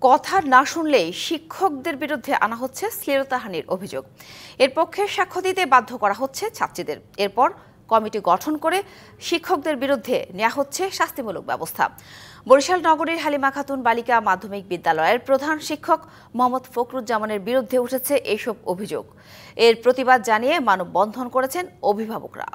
কথা না শুনলেই শিক্ষকদের বিরুদ্ধে আনা হচ্ছে শ্লীলতাহানির অভিযোগ। এর পক্ষে সাক্ষ্য দিতে বাধ্য করা হচ্ছে ছাত্রীদের। এরপর কমিটি গঠন করে শিক্ষকদের বিরুদ্ধে নেওয়া হচ্ছে শাস্তিমূলক ব্যবস্থা। বরিশাল নগরীর হালিমা খাতুন বালিকা মাধ্যমিক বিদ্যালয়ের প্রধান শিক্ষক মোহাম্মদ ফখরুজ্জামানের বিরুদ্ধে উঠেছে এইসব অভিযোগ। এর প্রতিবাদ জানিয়ে মানববন্ধন করেছেন অভিভাবকরা।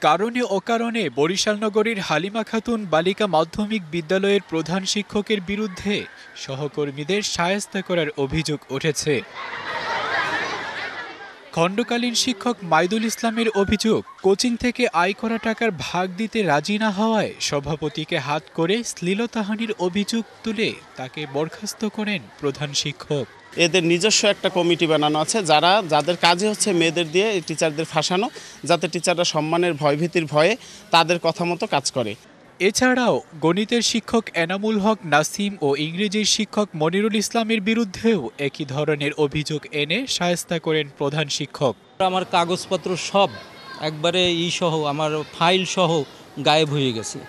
কারণে অকারণে বরিশাল নগরীর হালিমা খাতুন বালিকা মাধ্যমিক বিদ্যালয়ের প্রধান শিক্ষকের বিরুদ্ধে সহকর্মীদের শায়েস্তা করার অভিযোগ উঠেছে। খণ্ডকালীন শিক্ষক মাইদুল ইসলামের অভিযোগ, কোচিং থেকে আয় করা টাকার ভাগ দিতে রাজি না হওয়ায় সভাপতিকে হাত করে শ্লীলতাহানির অভিযোগ তুলে তাকে বরখাস্ত করেন প্রধান শিক্ষক। এদের নিজস্ব একটা কমিটি বানানো আছে যাদের কাজে হচ্ছে মেয়েদের দিয়ে টিচারদের ফাঁসানো, যাতে টিচাররা সম্মানের ভয়ভীতির ভয়ে তাদের কথা মতো কাজ করে। এছাড়াও গণিতের শিক্ষক এনামুল হক নাসিম ও ইংরেজির শিক্ষক মনিরুল ইসলামের বিরুদ্ধেও একই ধরনের অভিযোগ এনে শায়েস্তা করেন প্রধান শিক্ষক। আমার কাগজপত্র সব একবারে সহ আমার ফাইল সহ গায়েব হয়ে গেছে।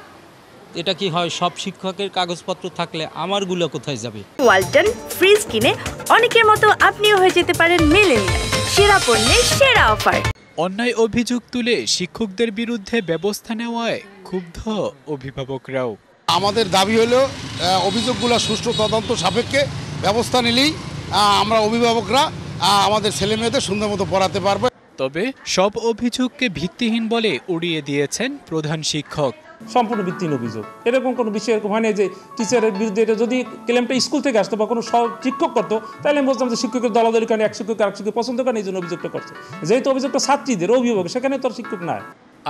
এটা কি হয়? সব শিক্ষকের কাগজপত্র থাকলে আমারগুলো কোথায় যাবে? ওয়ালটন ফ্রিজ কিনে অনেকের মতো আপনিও হয়ে যেতে পারেন মিলেনিয়াল। সেরা পণ্যের সেরা অফার। অন্যায় অভিযোগ তুলে শিক্ষকদের বিরুদ্ধে ব্যবস্থা নেওয়ায় ক্ষুব্ধ অভিভাবকরাও। আমাদের দাবি হলো অভিযোগগুলো সুষ্ঠু তদন্ত সাপেক্ষে ব্যবস্থা নিলেই আমরা অভিভাবকরা আমাদের ছেলে মেয়েদের সুন্দর মতো পড়াতে পারবো। তবে সব অভিযোগকে ভিত্তিহীন বলে উড়িয়ে দিয়েছেন প্রধান শিক্ষক। সম্পূর্ণ ভিত্তিহীন অভিযোগ। এরকম কোনো বিষয় এরকম হয় না যে টিচারের বিরুদ্ধে এটা যদি ক্লেমটা স্কুল থেকে আসতো বা কোনো শিক্ষক করতো, তাহলে আমি বলতাম যে শিক্ষকের দলাদলি কারণে এক শিক্ষক আরেক শিক্ষক পছন্দ করেন, এই জন্য অভিযোগটা করছে। যেহেতু অভিযোগটা ছাত্রীদের অভিভাবক, সেখানে তো আর শিক্ষক নাই।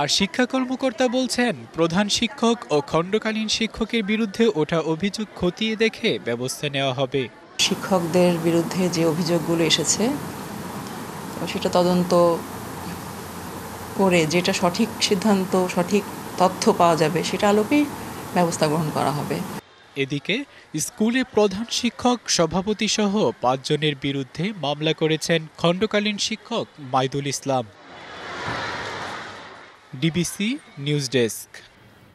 আর শিক্ষা কর্মকর্তা বলছেন, প্রধান শিক্ষক ও খণ্ডকালীন শিক্ষকের বিরুদ্ধে ওঠা অভিযোগ খতিয়ে দেখে ব্যবস্থা নেওয়া হবে। শিক্ষকদের বিরুদ্ধে যে অভিযোগগুলো এসেছে সেটা তদন্ত করে যেটা সঠিক সিদ্ধান্ত, সঠিক তথ্য পাওয়া যাবে সেটা আলোকেই ব্যবস্থা গ্রহণ করা হবে। এদিকে স্কুলে প্রধান শিক্ষক, সভাপতি সহ 5 জনের বিরুদ্ধে মামলা করেছেন খণ্ডকালীন শিক্ষক Maidul Islam. DBC news desk.